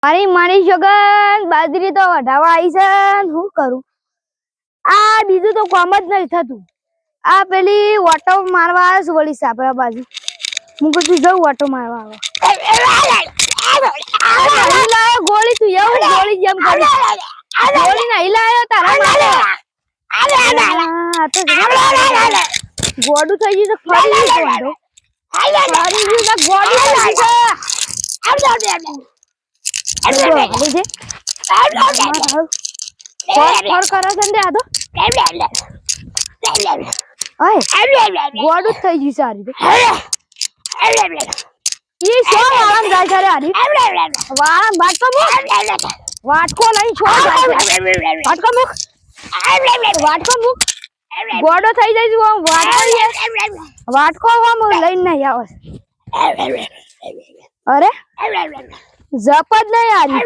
મારી મારી સગન બાજરી તો વઢાવા આવી છે શું કરું આ બીજું તો કામ જ નહીં થતું આ પેલી ઓટો મારવા આવે છે વળી સાપરા બાજુ હું કીધું જઉં ઓટો મારવા આવે ગોળી તું એવું ગોળી જેમ કરી ગોળી નહીં લાયો તારા મારે તો ગોડું થઈ ગયું તો ફરી ગયું ગોડું થઈ ગયું ગોડો થઈ જાય વાટકો લઈને નહીં આવે અરે જપ જ નહીં આરી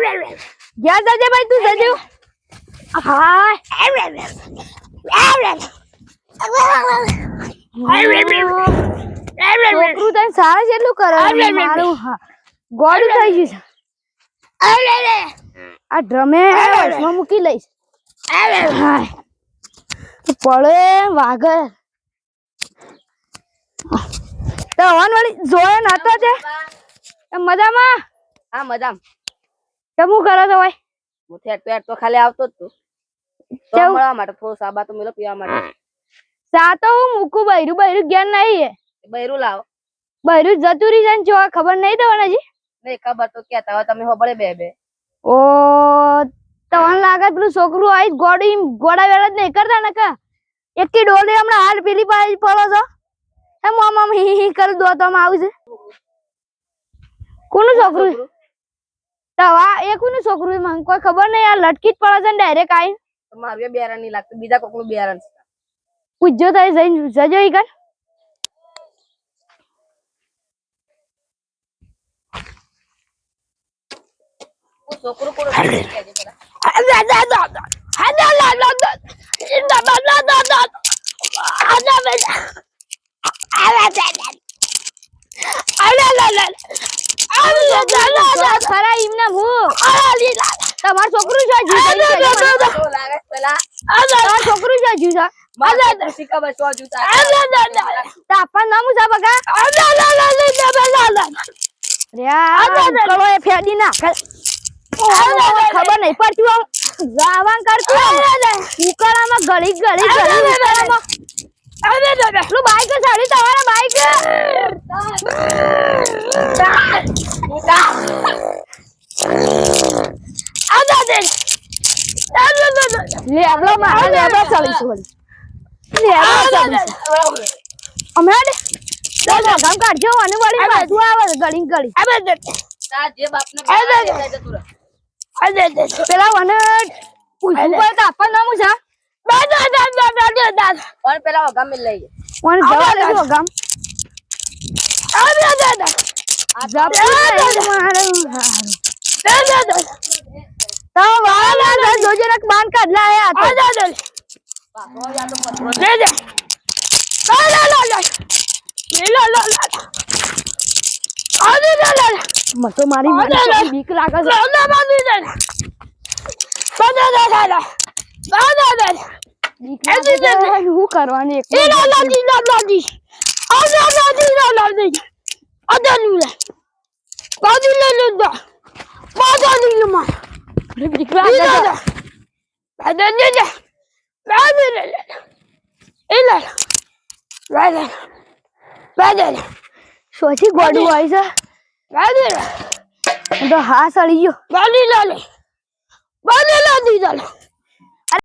ગયા જજે ભાઈ તું જજે હા છોકરું તને સારા જેટલું કરે મારું હા ગોળું થઈ ગયું છે આ ડ્રમે મૂકી લઈશ પડે વાઘ તો વાળી જોયો નતો તે મજામાં હા મજામાં કેમું કરો છો ભાઈ હું ઠેર તો ખાલી આવતો જ તું તો મળવા માટે થોડો સાબા તો મેલો પીવા માટે સા તો હું મૂકું બૈરું જ્ઞાન નહીં બૈરું લાવો બૈરું જતુરી જાય જો ખબર નહીં દેવાના જી નહીં ખબર તો કેતા હવે તમે હોબળે બે ઓ તવન લાગે પેલું છોકરું આવી ગોડા વેળા જ નહીં કરતા ને કા એકી ડોલી હમણાં હાલ પેલી પાસે પડો છો એમ આમ હી કરી દો તો આવું છે કોનું છોકરું તવા એ કોનું છોકરું મને કોઈ ખબર નહીં આ લટકી જ પડે છે ને ડાયરેક્ટ આઈ મારું બેરા નહીં લાગતું બીજા કોકનું બેરા છે પૂછજો તો જઈને જજો ઈ કર છોકરું કોણ ખરા એમને હું તમાર છોકરું છે છોકરું છે જીસા આપણ નામ છે બગા ફેડી ના ખબર નહીં પડતી ગાવાન કરતું ઉકાળામાં ગળી ઉકાળામાં પેલું બાઈક સાડી તમારા બાઈક લેબલો મારા લેબલો ચાલીશું હમણાં ગામ કાઢજો અને વળી બાજુ આવે ગળી જે બાપને પેલા વને પૂછવું પડે આપણ નામ છે પણ પેલા ગામ લઈ જાય વન જવા દેજો ગામ જોજે ને બાંધ કાઢલા મતો મારી બીક લાગે છે હું કરવાની સોચી ગોડું આવી છે તો હા સળી ગયો